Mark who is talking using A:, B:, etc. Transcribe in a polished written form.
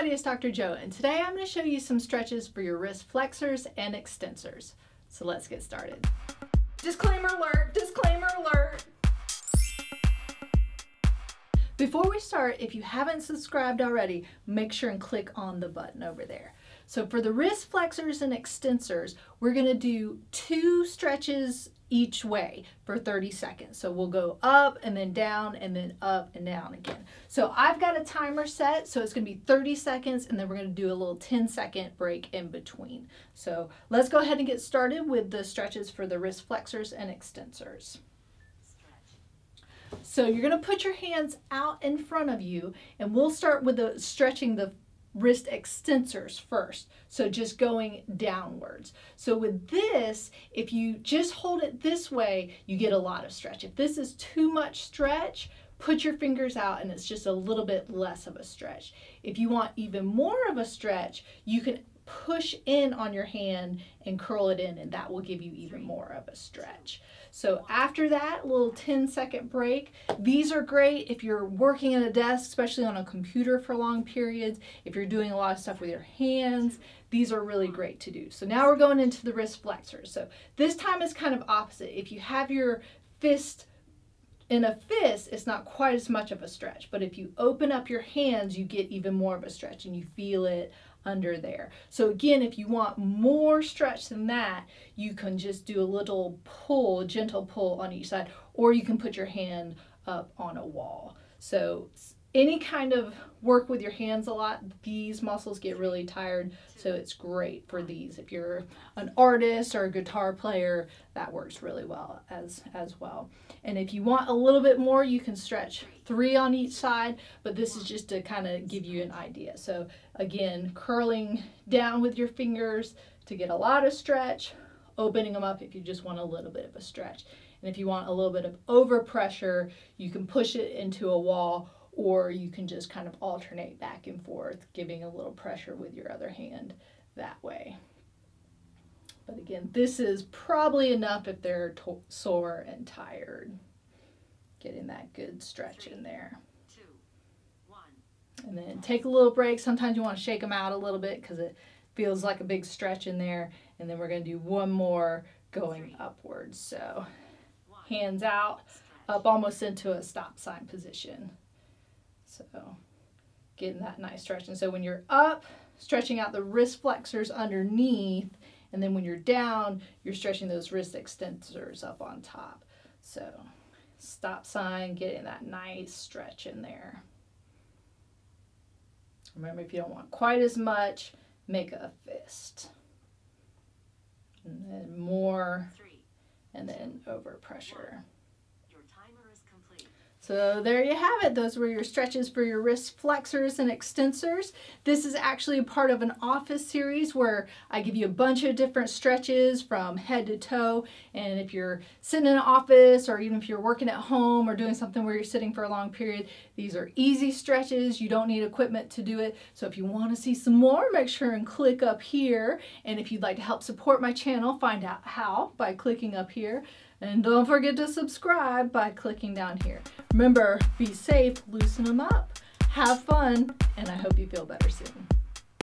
A: everybody, it's Dr. Joe, and today I'm going to show you some stretches for your wrist flexors and extensors. So let's get started. Disclaimer alert, disclaimer alert. Before we start, if you haven't subscribed already, make sure and click on the button over there. So for the wrist flexors and extensors, we're going to do 2 stretches each way for 30 seconds. So we'll go up and then down and then up and down again. So I've got a timer set, so it's going to be 30 seconds and then we're going to do a little 10-second break in between. So let's go ahead and get started with the stretches for the wrist flexors and extensors. So you're going to put your hands out in front of you, and we'll start with stretching the wrist extensors first. So just going downwards. So with this, if you just hold it this way, you get a lot of stretch. If this is too much stretch, put your fingers out and it's just a little bit less of a stretch. If you want even more of a stretch, you can push in on your hand and curl it in, and that will give you even more of a stretch. So after that little 10-second break, these are great if you're working at a desk, especially on a computer for long periods. If you're doing a lot of stuff with your hands, these are really great to do. So now we're going into the wrist flexors. So this time is kind of opposite. If you have your fist in a fist, it's not quite as much of a stretch, but if you open up your hands, you get even more of a stretch and you feel it under there. So again, if you want more stretch than that, you can just do a little pull, gentle pull on each side, or you can put your hand up on a wall. So any kind of work with your hands a lot, these muscles get really tired, so it's great for these. If you're an artist or a guitar player, that works really well as well. And if you want a little bit more, you can stretch 3 on each side, but this is just to kind of give you an idea. So again, curling down with your fingers to get a lot of stretch, opening them up if you just want a little bit of a stretch. And if you want a little bit of overpressure, you can push it into a wall, or you can just kind of alternate back and forth, giving a little pressure with your other hand that way. But again, this is probably enough if they're sore and tired. Getting that good stretch in there. 2, 1. And then take a little break. Sometimes you want to shake them out a little bit because it feels like a big stretch in there. And then we're going to do one more going upwards. So hands out, up almost into a stop sign position. So getting that nice stretch. And so when you're up, stretching out the wrist flexors underneath, and then when you're down, you're stretching those wrist extensors up on top. So stop sign, getting that nice stretch in there. Remember, if you don't want quite as much, make a fist. And then more, and then over pressure. So there you have it. Those were your stretches for your wrist flexors and extensors. This is actually a part of an office series where I give you a bunch of different stretches from head to toe. And if you're sitting in an office, or even if you're working at home or doing something where you're sitting for a long period, these are easy stretches. You don't need equipment to do it. So if you want to see some more, make sure and click up here. And if you'd like to help support my channel, find out how by clicking up here. And don't forget to subscribe by clicking down here. Remember, be safe, loosen them up, have fun, and I hope you feel better soon.